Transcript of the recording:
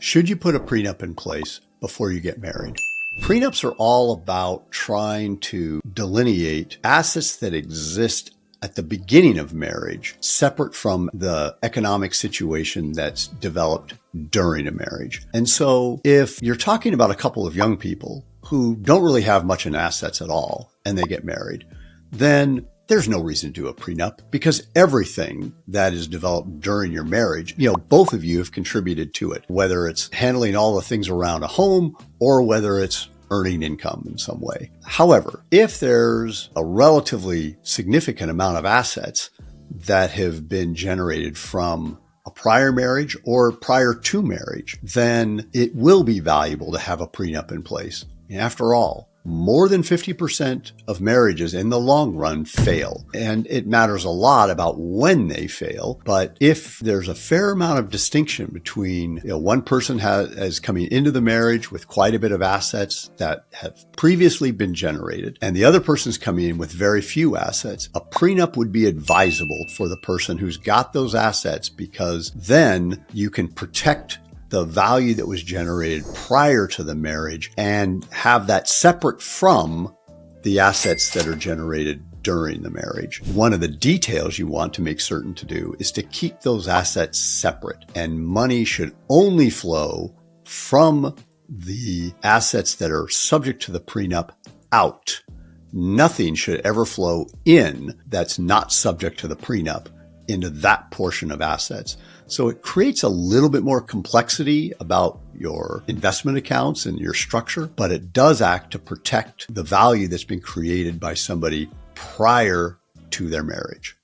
Should you put a prenup in place before you get married? Prenups are all about trying to delineate assets that exist at the beginning of marriage, separate from the economic situation that's developed during a marriage. And so if you're talking about a couple of young people who don't really have much in assets at all, and they get married, then there's no reason to do a prenup because everything that is developed during your marriage, both of you have contributed to it, whether it's handling all the things around a home or whether it's earning income in some way. However, if there's a relatively significant amount of assets that have been generated from a prior marriage or prior to marriage, then it will be valuable to have a prenup in place. After all, more than 50% of marriages in the long run fail, and it matters a lot about when they fail. But if there's a fair amount of distinction between one person is coming into the marriage with quite a bit of assets that have previously been generated, and the other person's coming in with very few assets, a prenup would be advisable for the person who's got those assets, because then you can protect the value that was generated prior to the marriage and have that separate from the assets that are generated during the marriage. One of the details you want to make certain to do is to keep those assets separate, and money should only flow from the assets that are subject to the prenup out. Nothing should ever flow in that's not subject to the prenup into that portion of assets. So it creates a little bit more complexity about your investment accounts and your structure, but it does act to protect the value that's been created by somebody prior to their marriage.